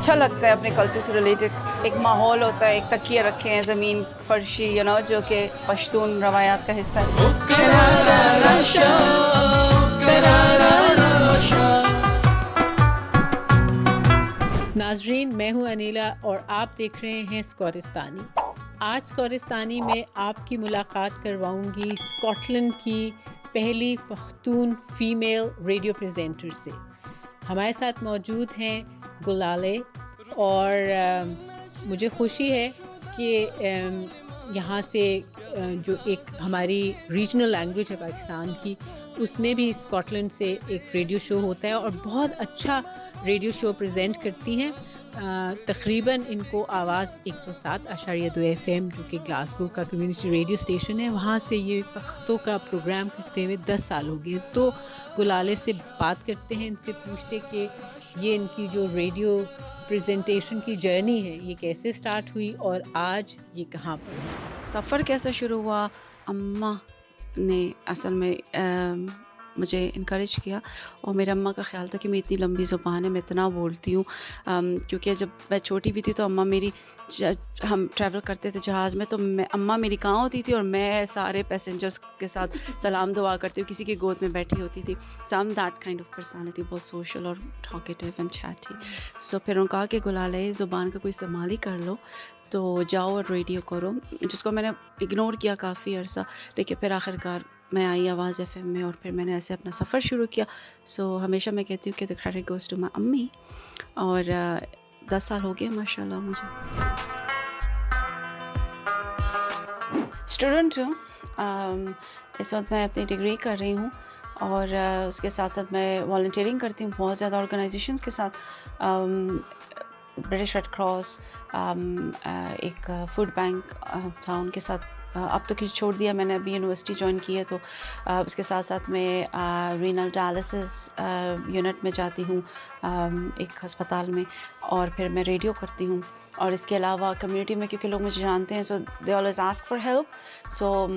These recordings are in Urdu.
اچھا لگتا ہے اپنے کلچر سے ریلیٹڈ ایک ماحول ہوتا ہے, ایک تکیے رکھے ہیں زمین فرشی جو کہ پشتون روایات کا حصہ ہے. ناظرین, میں ہوں انیلا اور آپ دیکھ رہے ہیں اسکاٹستانی. آج اسکاٹستانی میں آپ کی ملاقات کرواؤں گی اسکاٹ لینڈ کی پہلی پختون فیمیل ریڈیو پریزنٹر سے. ہمارے ساتھ موجود ہیں گلالے, اور مجھے خوشی ہے کہ یہاں سے جو ایک ہماری ریجنل لینگویج ہے پاکستان کی, اس میں بھی اسکاٹ لینڈ سے ایک ریڈیو شو ہوتا ہے اور بہت اچھا ریڈیو شو پریزنٹ کرتی ہیں. تقریباً ان کو آواز 107.2 FM جو کہ گلاسگو کا کمیونٹی ریڈیو اسٹیشن ہے, وہاں سے یہ پختوں کا پروگرام کرتے ہوئے 10 سال ہو گئے. تو گلالے سے بات کرتے ہیں, ان سے پوچھتے کہ یہ ان کی جو ریڈیو پریزنٹیشن کی جرنی ہے یہ کیسے سٹارٹ ہوئی اور آج یہ کہاں پر ہے. سفر کیسے شروع ہوا؟ اماں نے اصل میں مجھے انکریج کیا, اور میرے اماں کا خیال تھا کہ میں اتنی لمبی زبان ہے, میں اتنا بولتی ہوں, کیونکہ جب میں چھوٹی بھی تھی تو اماں میری, ہم ٹریول کرتے تھے جہاز میں, تو اماں میری کہاں ہوتی تھی اور میں سارے پیسنجرس کے ساتھ سلام دعا کرتی ہوں, کسی کی گود میں بیٹھی ہوتی تھی. So I am that kind of personality, بہت سوشل اور ٹاکیٹیو اینڈ چیٹی. سو پھر انہوں نے کہا کہ گلالے زبان کا کوئی استعمال ہی کر لو, تو جاؤ اور ریڈیو کرو, جس کو میں نے اگنور کیا کافی عرصہ, لیکن پھر آخر کار میں آئی آواز FM میں, اور پھر میں نے ایسے اپنا سفر شروع کیا. سو ہمیشہ میں کہتی ہوں کہ the credit goes to my امی, اور 10 سال ہو گئے ماشاء اللہ مجھے. اسٹوڈنٹ ہوں, اس وقت میں اپنی ڈگری کر رہی ہوں, اور اس کے ساتھ ساتھ میں والنٹیئرنگ کرتی ہوں بہت زیادہ آرگنائزیشنس کے ساتھ. برٹش ریڈ کراس, ایک فوڈ بینک تھا, ان کے ساتھ اب تو کچھ چھوڑ دیا میں نے, ابھی یونیورسٹی جوائن کی ہے. تو اس کے ساتھ ساتھ میں رینل ڈائلسس یونٹ میں جاتی ہوں ایک ہسپتال میں, اور پھر میں ریڈیو کرتی ہوں. اور اس کے علاوہ کمیونٹی میں کیونکہ لوگ مجھے جانتے ہیں, so they always ask for help. So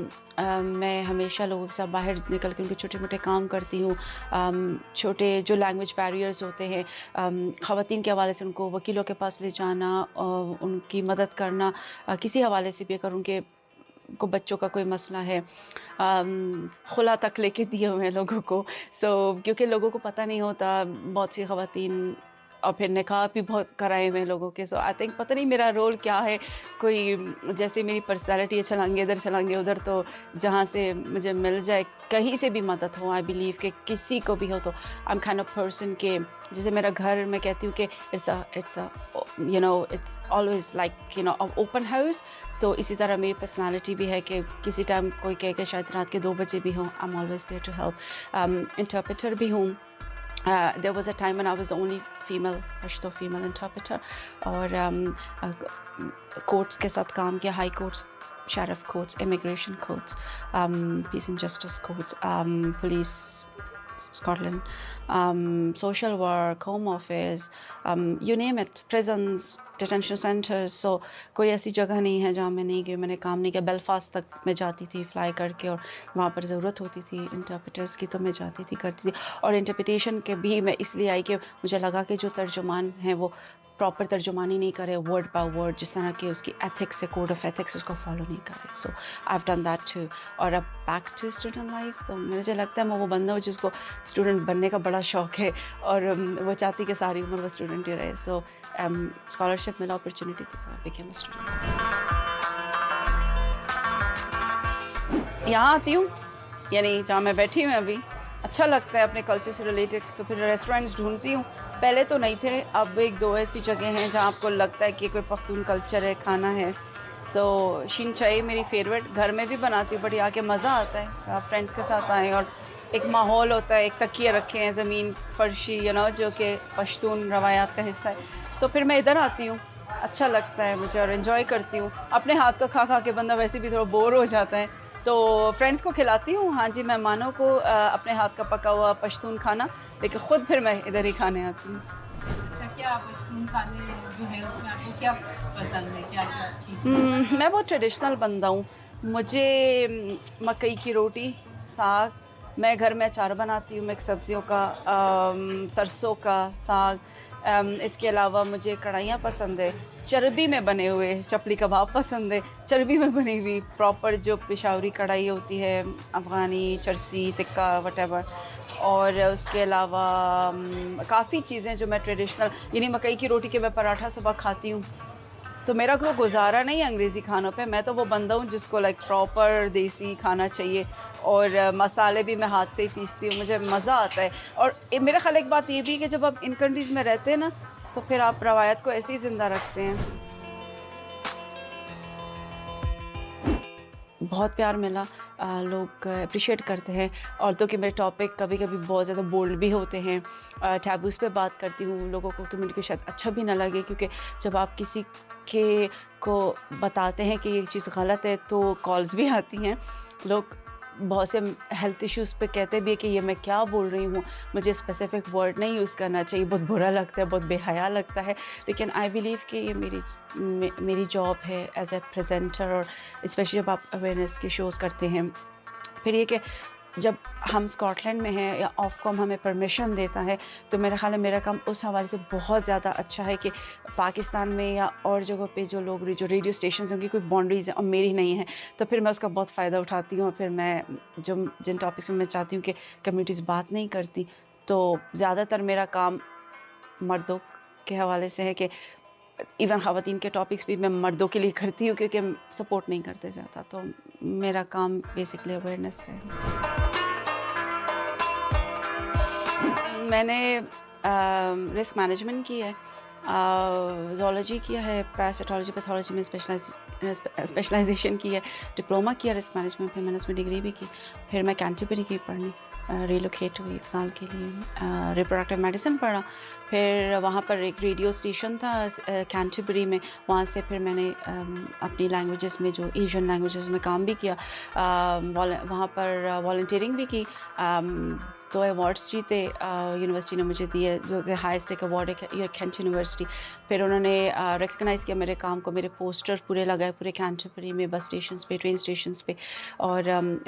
میں ہمیشہ لوگوں کے ساتھ باہر نکل کے ان کے چھوٹے موٹے کام کرتی ہوں. چھوٹے جو لینگویج بیریئرز ہوتے ہیں خواتین کے حوالے سے, ان کو وکیلوں کے پاس لے جانا, ان کی مدد کرنا, کسی حوالے سے بھی اگر ان کے کو بچوں کا کوئی مسئلہ ہے, خلا تک لے کے دیے ہوئے ہیں لوگوں کو. سو کیونکہ لوگوں کو پتہ نہیں ہوتا, بہت سی خواتین, اور پھر نکاح بھی بہت کرائے ہوئے ہیں لوگوں کے. سو آئی تھنک پتہ نہیں میرا رول کیا ہے, کوئی جیسے میری پرسنالٹی ہے, چھلانگے ادھر چھلانگے ادھر, تو جہاں سے مجھے مل جائے کہیں سے بھی مدد ہو, آئی بلیو کہ کسی کو بھی ہو, تو I am kind of person کہ جیسے میرا گھر میں کہتی ہوں کہ it's always like open house. تو اسی طرح میری پرسنالٹی بھی ہے کہ کسی ٹائم کوئی کہے کہ شاید رات کے 2 بجے بھی ہوں, I am always there to help. Interpreter بھی ہوں. There was a time when I was the only female Pashto female interpreter, اور کورٹس کے ساتھ کام کیا, high courts, sheriff courts, immigration courts, peace and justice courts, police Scotland, social work, home office, you name it, prisons, detention centres. So کوئی ایسی جگہ نہیں ہے جہاں میں نہیں گئی, میں نے کام نہیں کیا. بیلفاسٹ تک میں جاتی تھی فلائی کر کے, اور وہاں پر ضرورت ہوتی تھی انٹرپریٹرز کی, تو میں جاتی تھی, کرتی تھی. اور انٹرپریٹیشن کے بھی میں اس لیے آئی کہ مجھے لگا کہ جو ترجمان ہیں وہ پراپر ترجمانی نہیں کرے ورڈ بائی ورڈ, جس طرح کہ اس کی ایتھکس ہے, کوڈ آف ایتھکس, اس کو فالو نہیں کرے. So I have done that too. اور اب بیک ٹو اسٹوڈنٹ لائف, تو مجھے لگتا ہے میں وہ بندہ ہوں جس کو اسٹوڈنٹ بننے کا بڑا شوق ہے, اور وہ چاہتی کہ ساری عمر وہ اسٹوڈنٹ ہی رہے. سو اسکالرشپ ملا, اپرچونیٹی تھی, so I became a student. یہاں آتی ہوں, یعنی جہاں میں بیٹھی ہوں ابھی, اچھا لگتا ہے اپنے کلچر سے ریلیٹڈ, تو پھر ریسٹورینٹس ڈھونڈتی ہوں. پہلے تو نہیں تھے, اب 1-2 ایسی جگہ ہیں جہاں آپ کو لگتا ہے کہ کوئی پختون کلچر ہے, کھانا ہے. سو شین چائی میری فیوریٹ, گھر میں بھی بناتی ہوں, بٹ آ کے مزہ آتا ہے, آپ فرینڈس کے ساتھ آئیں, اور ایک ماحول ہوتا ہے, ایک تکیے رکھے ہیں زمین فرشی جو کہ پشتون روایات کا حصہ ہے. تو پھر میں ادھر آتی ہوں, اچھا لگتا ہے مجھے, اور انجوائے کرتی ہوں. اپنے ہاتھ کا کھا کھا کے بندہ ویسے بھی تھوڑا بور ہو جاتا ہے, تو فرینڈس کو کھلاتی ہوں, ہاں جی, مہمانوں کو اپنے ہاتھ کا پکا ہوا پشتون کھانا, لیکن خود پھر میں ادھر ہی کھانے آتی ہوں. کیا پشتون کھانے جو ہے اس میں آپ کو کیا پسند ہے, کیا میں بہت ٹریڈیشنل بندہ ہوں. مجھے مکئی کی روٹی, ساگ, میں گھر میں اچار بناتی ہوں, مکس سبزیوں کا, سرسوں کا ساگ, اس کے علاوہ مجھے کڑھائیاں پسند ہے، چربی میں بنے ہوئے چپلی کباب پسند ہے، چربی میں بنی ہوئی پراپر جو پشاوری کڑھائی ہوتی ہے، افغانی، چرسی، تکہ وٹ ایور. اور اس کے علاوہ کافی چیزیں جو میں ٹریڈیشنل، یعنی مکئی کی روٹی کے میں پراٹھا صبح کھاتی ہوں. تو میرا کوئی گزارا نہیں ہے انگریزی کھانوں پہ. میں تو وہ بندہ ہوں جس کو لائک پراپر دیسی کھانا چاہیے، اور مسالے بھی میں ہاتھ سے ہی پیستی ہوں، مجھے مزہ آتا ہے. اور میرا خیال ایک بات یہ بھی کہ جب آپ ان کنٹریز میں رہتے ہیں نا تو پھر آپ روایت کو ایسے ہی زندہ رکھتے ہیں. بہت پیار ملا، لوگ اپریشیٹ کرتے ہیں. عورتوں کے میرے ٹاپک کبھی کبھی بہت زیادہ بولڈ بھی ہوتے ہیں، ٹیبوز پہ بات کرتی ہوں. لوگوں کو کمیونٹی کو شاید اچھا بھی نہ لگے، کیونکہ جب آپ کسی کو بتاتے ہیں کہ یہ چیز غلط ہے تو کالز بھی آتی ہیں. لوگ بہت سے ہیلتھ ایشوز پہ کہتے بھی ہے کہ یہ میں کیا بول رہی ہوں، مجھے اسپیسیفک ورڈ نہیں یوز کرنا چاہیے، بہت برا لگتا ہے، بہت بے حیا لگتا ہے. لیکن آئی بلیو کہ یہ میری جاب ہے ایز اے پریزنٹر، اور اسپیشلی جب آپ اویئرنیس کے شوز کرتے ہیں. پھر یہ کہ جب ہم اسکاٹ لینڈ میں ہیں یا آف کام ہمیں پرمیشن دیتا ہے تو میرا خیال ہے میرا کام اس حوالے سے بہت زیادہ اچھا ہے کہ پاکستان میں یا اور جگہوں پہ جو ریڈیو اسٹیشنز ہوں کی کوئی باؤنڈریز ہیں اور میری نہیں ہے، تو پھر میں اس کا بہت فائدہ اٹھاتی ہوں. اور پھر میں جن ٹاپکس میں چاہتی ہوں کہ کمیونٹیز بات نہیں کرتی، تو زیادہ تر میرا کام مردوں کے حوالے سے ہے کہ ایون خواتین کے ٹاپکس بھی میں مردوں کے لیے کرتی ہوں کیونکہ سپورٹ نہیں کرتے زیادہ. تو میرا کام بیسکلی اویئرنیس ہے. میں نے رسک مینجمنٹ کی ہے، زولوجی کیا ہے، پیراسیٹالوجی پیتھولوجی میں اسپیشلائزیشن کی ہے، ڈپلوما کیا رسک مینجمنٹ پہ، میں نے اس میں ڈگری بھی کی. پھر میں کینٹربری کی پڑھنی، ریلوکیٹ ہوئی 1 سال کے لیے، ریپروڈکٹیو میڈیسن پڑھا. پھر وہاں پر ایک ریڈیو اسٹیشن تھا کینٹربری میں، وہاں سے پھر میں نے اپنی لینگویجز میں جو ایشین لینگویجز میں کام بھی کیا، وہاں پر والنٹیئرنگ بھی کی. 2 ایوارڈس جیتے یونیورسٹی نے مجھے دیے، جو کہ ہائیسٹ ایک ایوارڈ ہے کینٹ یونیورسٹی. پھر انہوں نے ریکگنائز کیا میرے کام کو، میرے پوسٹر پورے لگائے پورے کینٹربری میں، بس اسٹیشنز پہ، ٹرین اسٹیشنز پہ. اور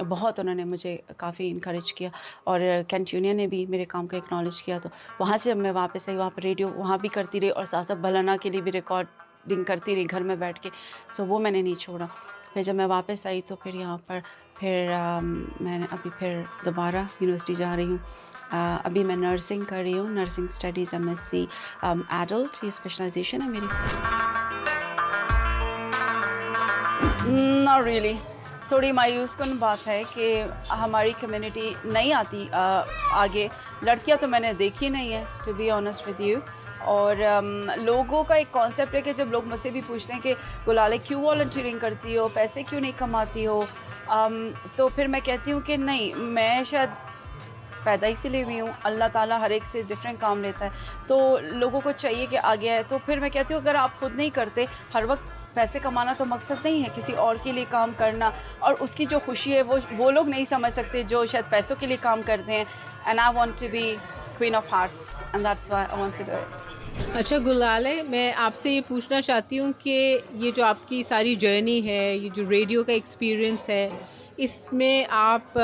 بہت انہوں نے مجھے کافی انکریج کیا، اور کینٹ یونین نے بھی میرے کام کو اکنالج کیا. تو وہاں سے جب میں واپس آئی، وہاں پہ ریڈیو وہاں بھی کرتی رہی، اور ساتھ ساتھ بلانا کے لیے بھی ریکارڈنگ کرتی رہی گھر میں بیٹھ کے. وہ میں نے نہیں چھوڑا. پھر جب میں واپس آئی تو پھر یہاں پر میں نے ابھی پھر دوبارہ یونیورسٹی جا رہی ہوں. ابھی میں نرسنگ کر رہی ہوں، نرسنگ اسٹڈیز MSc ایڈلٹ، یہ اسپیشلائزیشن ہے میری. Not really. تھوڑی مایوس کن بات ہے کہ ہماری کمیونٹی نہیں آتی آگے. لڑکیاں تو میں نے دیکھی نہیں ہے، to be honest with you. اور لوگوں کا ایک کانسیپٹ ہے کہ جب لوگ مجھ سے بھی پوچھتے ہیں کہ گلالے کیوں والنٹیئرنگ کرتی ہو، پیسے کیوں نہیں کماتی ہو، تو پھر میں کہتی ہوں کہ نہیں، میں شاید پیدا اسی لیے ہوئی ہوں. اللہ تعالیٰ ہر ایک سے ڈفرینٹ کام لیتا ہے، تو لوگوں کو چاہیے کہ آگے آئے. تو پھر میں کہتی ہوں اگر آپ خود نہیں کرتے، ہر وقت پیسے کمانا تو مقصد نہیں ہے، کسی اور کے لیے کام کرنا، اور اس کی جو خوشی ہے وہ لوگ نہیں سمجھ سکتے جو شاید پیسوں کے لیے کام کرتے ہیں. And I want to be queen of hearts and that's why I want to do it. اچھا گلالے، میں آپ سے یہ پوچھنا چاہتی ہوں کہ یہ جو آپ کی ساری جرنی ہے، یہ جو ریڈیو کا ایکسپیرئنس ہے، اس میں آپ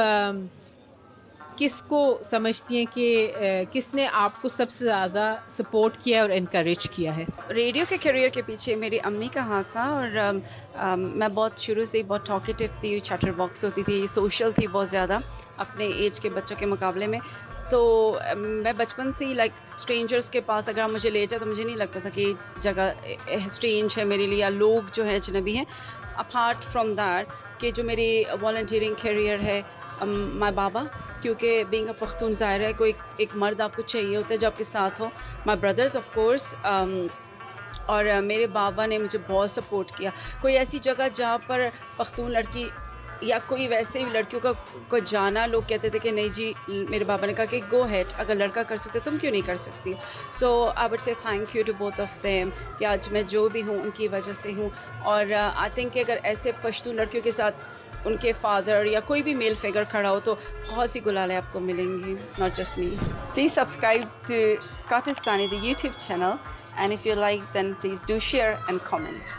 کس کو سمجھتی ہیں کہ کس نے آپ کو سب سے زیادہ سپورٹ کیا اور انکریج کیا ہے؟ ریڈیو کے کیریئر کے پیچھے میری امی کا ہاتھ تھا، اور میں بہت شروع سے ہی بہت ٹاکیٹیو تھی، چیٹر باکس ہوتی تھی، سوشل تھی بہت زیادہ اپنے ایج کے بچوں کے مقابلے میں. تو میں بچپن سے ہی لائک اسٹرینجرس کے پاس اگر مجھے لے جائے تو مجھے نہیں لگتا تھا کہ یہ جگہ اسٹرینج ہے میرے لیے یا لوگ جو ہیں اجنبی ہیں. اپارٹ فرام دیٹ کہ جو میری والنٹیئرنگ کیریئر ہے، مائی بابا، کیونکہ بینگ اے پختون ظاہر ہے کوئی ایک مرد آپ کو چاہیے ہوتا ہے جو آپ کے ساتھ ہو. مائی بردرز آف کورس، اور میرے بابا نے مجھے بہت سپورٹ کیا. کوئی ایسی جگہ جہاں پر پختون لڑکی یا کوئی ویسے لڑکیوں کو جانا، لوگ کہتے تھے کہ نہیں جی، میرے بابا نے کہا کہ گو ہیڈ، اگر لڑکا کر سکتے تم کیوں نہیں کر سکتی. So I would say thank you to both of them کہ آج میں جو بھی ہوں ان کی وجہ سے ہوں. اور آئی تھنک کہ اگر ایسے پشتو لڑکیوں کے ساتھ ان کے فادر یا کوئی بھی میل فگر کھڑا ہو تو بہت سی گلالے آپ کو ملیں گی، not just me. Please subscribe to Scotistani the YouTube channel, and if you like then please do share and comment.